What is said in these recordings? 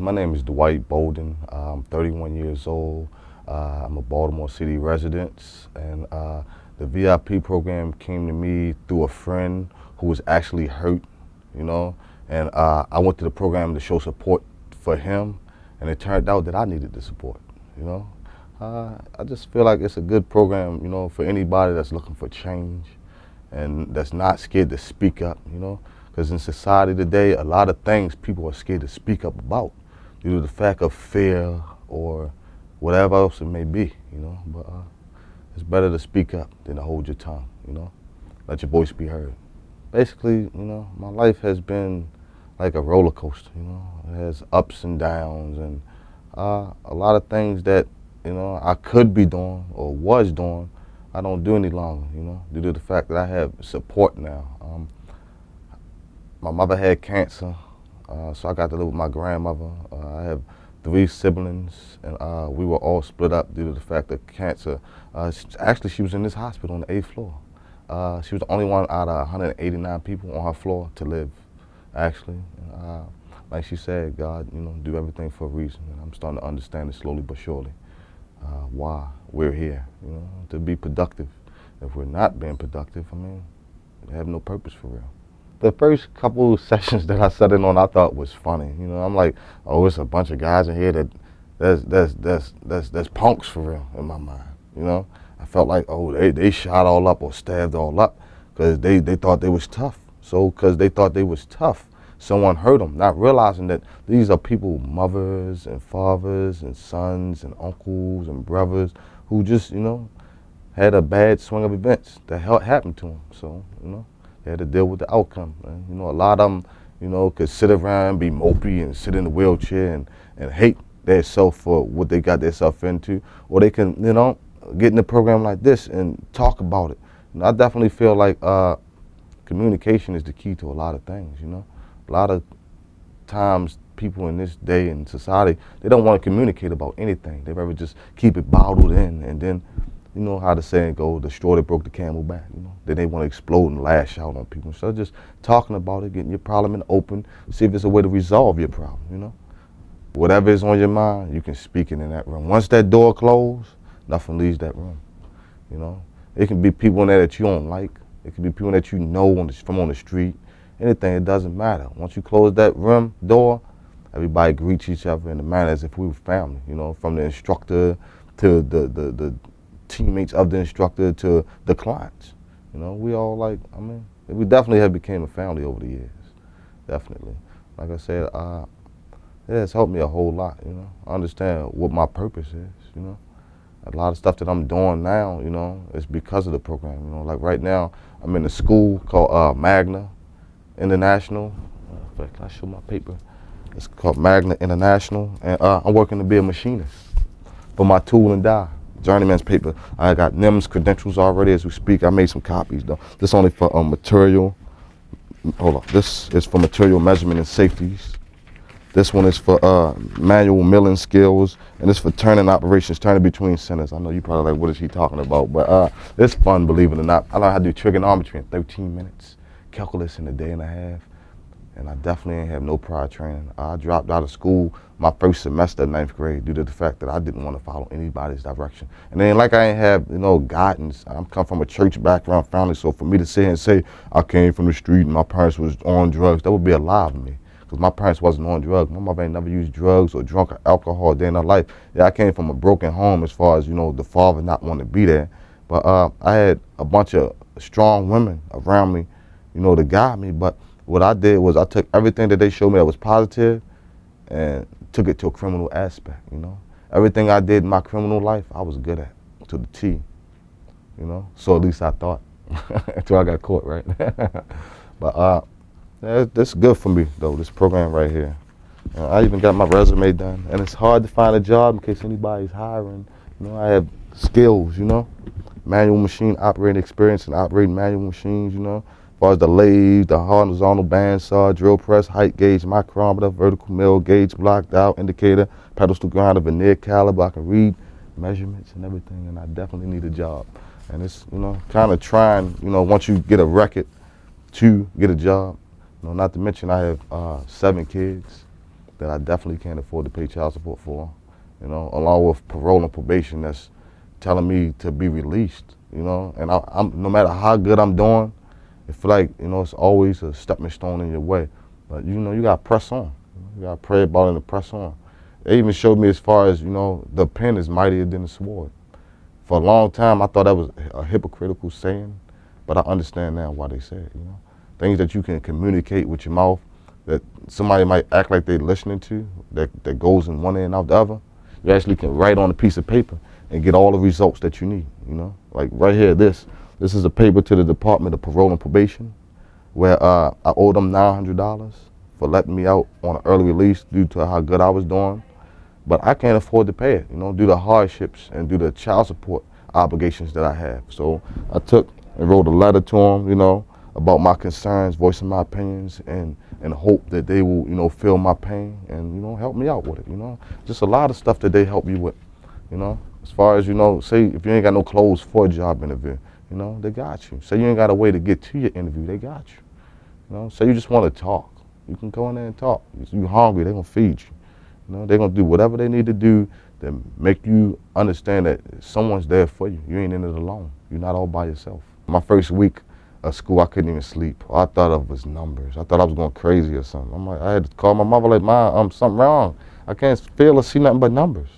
My name is Dwight Bolden. I'm 31 years old. I'm a Baltimore City resident, and the VIP program came to me through a friend who was actually hurt, and I went to the program to show support for him, and it turned out that I needed the support, you know. I just feel like it's a good program, for anybody that's looking for change and that's not scared to speak up, because in society today, a lot of things people are scared to speak up about due to the fact of fear or whatever else it may be, But it's better to speak up than to hold your tongue, Let your voice be heard. Basically, my life has been like a roller coaster, It has ups and downs and a lot of things that, I could be doing or was doing, I don't do any longer, due to the fact that I have support now. My mother had cancer, so I got to live with my grandmother. I have 3 siblings, and we were all split up due to the fact of cancer. Actually, she was in this hospital on the 8th floor. She was the only one out of 189 people on her floor to live, actually. Like she said, God, do everything for a reason, and I'm starting to understand it slowly but surely. Why we're here, to be productive. If we're not being productive, we have no purpose for real. The first couple sessions that I sat in on, I thought was funny. I'm like, oh, it's a bunch of guys in here that's punks for real in my mind. I felt like, oh, they shot all up or stabbed all up because they thought they was tough. So because they thought they was tough, someone hurt them, not realizing that these are people, mothers and fathers and sons and uncles and brothers who just, had a bad swing of events that happened to them. So, they had to deal with the outcome. And, a lot of them, could sit around, be mopey and sit in the wheelchair and hate themselves for what they got themselves into. Or they can, get in a program like this and talk about it. I definitely feel like communication is the key to a lot of things, A lot of times people in this day and society, they don't want to communicate about anything. They rather just keep it bottled in, and then, you know how the saying goes, the straw that broke the camel back, Then they want to explode and lash out on people. So just talking about it, getting your problem in open, see if it's a way to resolve your problem, Whatever is on your mind, you can speak it in that room. Once that door closed, nothing leaves that room, It can be people in there that you don't like. It can be people that you know from on the street. Anything, it doesn't matter. Once you close that room door, everybody greets each other in a manner as if we were family, from the instructor to the teammates of the instructor to the clients. We all we definitely have became a family over the years, definitely. Like I said, it's helped me a whole lot, I understand what my purpose is, A lot of stuff that I'm doing now, is because of the program, Like right now, I'm in a school called Magna International. Can I show my paper? It's called Magna International, and I'm working to be a machinist for my tool and die. Journeyman's paper. I got NIMS credentials already as we speak. I made some copies though. This only for material. Hold on. This is for material measurement and safeties. This one is for manual milling skills, and this for turning operations, turning between centers. I know you probably like, what is he talking about? But it's fun, believe it or not. I learned how to do trigonometry in 13 minutes, calculus in a day and a half, and I definitely ain't have no prior training. I dropped out of school my first semester of 9th grade due to the fact that I didn't want to follow anybody's direction. And then like I ain't have, guidance. I'm come from a church background family, so for me to sit here and say I came from the street and my parents was on drugs, that would be a lie to me. Because my parents wasn't on drugs. My mother ain't never used drugs or drunk alcohol a day in her life. Yeah, I came from a broken home as far as, the father not wanting to be there. But I had a bunch of strong women around me, to guide me. But what I did was I took everything that they showed me that was positive and took it to a criminal aspect, Everything I did in my criminal life, I was good at, to the T, So at least I thought, until I got caught, right? But that's good for me, though, this program right here. I even got my resume done, and it's hard to find a job in case anybody's hiring. I have skills, manual machine operating experience and operating manual machines, as far as the lathe, the horizontal bandsaw, drill press, height gauge, micrometer, vertical mill, gauge blocked out, indicator, pedestal grinder, vernier caliber. I can read measurements and everything, and I definitely need a job. And it's, kind of trying, once you get a record to get a job. Not to mention I have 7 kids, that I definitely can't afford to pay child support for, you know, along with parole and probation that's telling me to be released, you know. And I'm no matter how good I'm doing, it feel like, you know, it's always a stepping stone in your way. But, you know, you got to press on. You got to pray about it and press on. They even showed me as far as, you know, the pen is mightier than the sword. For a long time, I thought that was a hypocritical saying, but I understand now why they say it, you know. Things that you can communicate with your mouth, that somebody might act like they're listening to, that goes in one ear and out the other. You actually can write on a piece of paper and get all the results that you need, you know. Like right here, this is a paper to the Department of Parole and Probation, where I owed them $900 for letting me out on an early release due to how good I was doing. But I can't afford to pay it, you know, due to hardships and due to child support obligations that I have. So I took and wrote a letter to them, you know, about my concerns, voicing my opinions, and hope that they will, you know, feel my pain and, you know, help me out with it, you know. Just a lot of stuff that they help you with, you know. As far as, you know, say if you ain't got no clothes for a job interview, you know, they got you. Say you ain't got a way to get to your interview, they got you. You know, say you just want to talk, you can go in there and talk. You hungry, they gonna feed you. You know, they're gonna do whatever they need to do to make you understand that someone's there for you. You ain't in it alone. You're not all by yourself. My first week of school, I couldn't even sleep. All I thought of was numbers. I thought I was going crazy or something. I'm like, I had to call my mother like, Mom, something wrong. I can't feel or see nothing but numbers.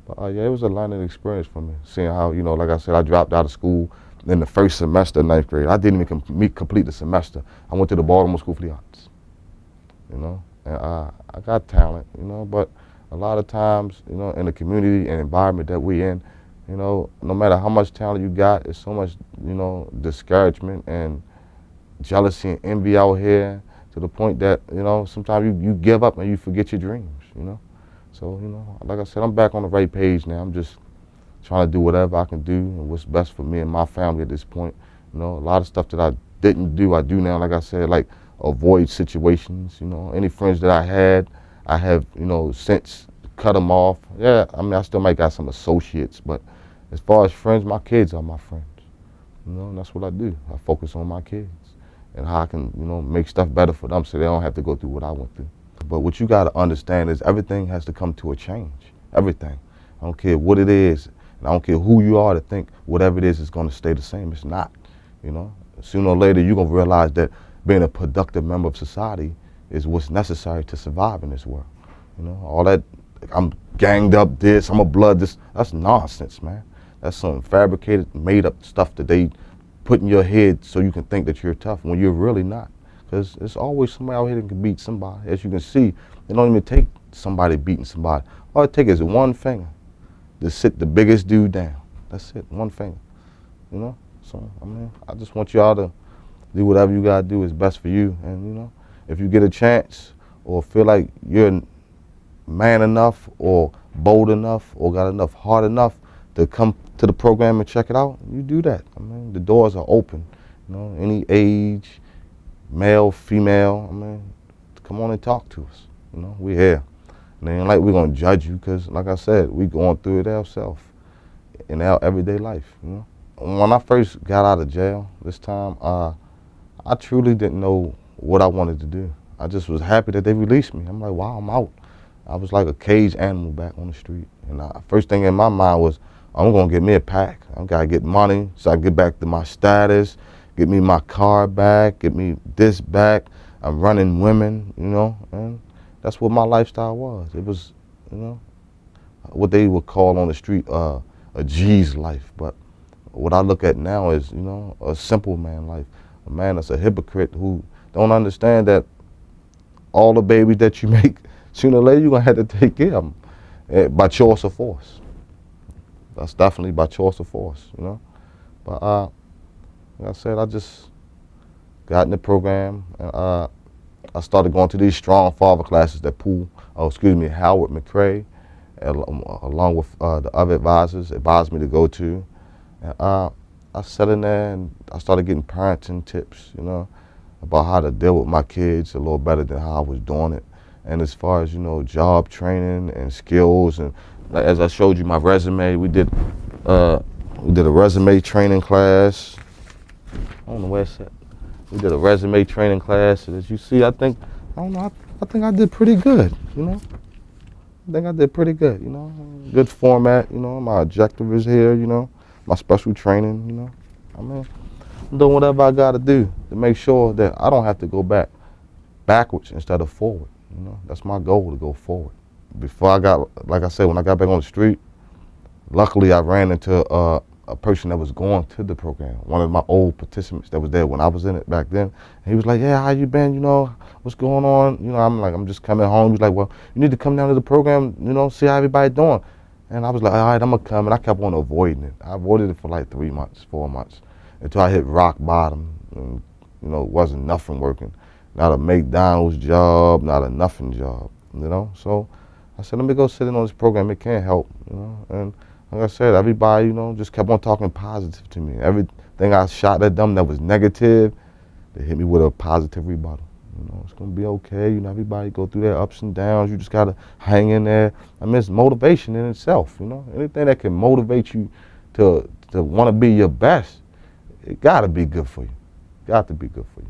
But yeah, it was a learning experience for me, seeing how, you know, like I said, I dropped out of school in the first semester of 9th grade. I didn't even complete the semester. I went to the Baltimore School for the Arts, you know. And I got talent, you know, but a lot of times, you know, in the community and environment that we in, you know, no matter how much talent you got, there's so much, you know, discouragement and jealousy and envy out here to the point that, you know, sometimes you give up and you forget your dreams, you know. So, you know, like I said, I'm back on the right page now. I'm just trying to do whatever I can do and what's best for me and my family at this point. You know, a lot of stuff that I didn't do, I do now, like I said, like avoid situations, you know. Any friends that I have, you know, since cut them off. Yeah, I mean, I still might got some associates, but as far as friends, my kids are my friends. You know, and that's what I do. I focus on my kids and how I can, you know, make stuff better for them so they don't have to go through what I went through. But what you got to understand is everything has to come to a change. Everything. I don't care what it is, and I don't care who you are to think whatever it is going to stay the same. It's not, you know. Sooner or later, you're going to realize that being a productive member of society is what's necessary to survive in this world. You know, all that, I'm ganged up this, I'm a blood this, that's nonsense, man. That's some fabricated, made up stuff that they put in your head so you can think that you're tough when you're really not. Because there's always somebody out here that can beat somebody. As you can see, it don't even take somebody beating somebody. All it takes is one finger to sit the biggest dude down. That's it, one finger, you know? So, I mean, I just want y'all to do whatever you gotta do is best for you. And, you know, if you get a chance or feel like you're man enough or bold enough or got enough heart enough to come to the program and check it out, you do that. I mean, the doors are open. You know, any age, male, female, I mean, come on and talk to us. You know, we're here. And it ain't like we're gonna judge you because, like I said, we going through it ourselves in our everyday life, you know. When I first got out of jail this time, I truly didn't know what I wanted to do. I just was happy that they released me. I'm like, wow, I'm out. I was like a caged animal back on the street. And first thing in my mind was, I'm gonna get me a pack. I gotta get money so I can get back to my status, get me my car back, get me this back. I'm running women, you know, and that's what my lifestyle was. It was, you know, what they would call on the street a G's life. But what I look at now is, you know, a simple man life. A man that's a hypocrite who don't understand that all the babies that you make, sooner or later you're gonna have to take care of them by choice or force. That's definitely by choice or force, you know. But like I said, I just got in the program and I started going to these strong father classes that Howard McCray, along with the other advisors, advised me to go to. And I sat in there and I started getting parenting tips, you know, about how to deal with my kids a little better than how I was doing it. And as far as, you know, job training and skills, and as I showed you my resume, we did a resume training class. I don't know where it's at. We did a resume training class, and as you see, I don't know, I think I did pretty good, you know. I think I did pretty good, you know. Good format, you know. My objective is here, you know. My special training, you know. I mean, I'm doing whatever I got to do to make sure that I don't have to go backwards instead of forward, you know. That's my goal, to go forward. Before I got, like I said, when I got back on the street, luckily I ran into a person that was going to the program, one of my old participants that was there when I was in it back then. And he was like, yeah, how you been, you know, what's going on? You know, I'm like, I'm just coming home. He's like, well, you need to come down to the program, you know, see how everybody doing. And I was like, all right, I'm gonna come. And I kept on avoiding it. I avoided it for like 3 months, 4 months, until I hit rock bottom. And, you know, it wasn't nothing working. Not a McDonald's job, not a nothing job, you know. So I said, let me go sit in on this program. It can't help, you know. And like I said, everybody, you know, just kept on talking positive to me. Everything I shot at them that was negative, they hit me with a positive rebuttal. You know, it's gonna be okay. You know, everybody go through their ups and downs. You just gotta hang in there. I mean, it's motivation in itself. You know, anything that can motivate you to want to be your best, it gotta be good for you. Got to be good for you.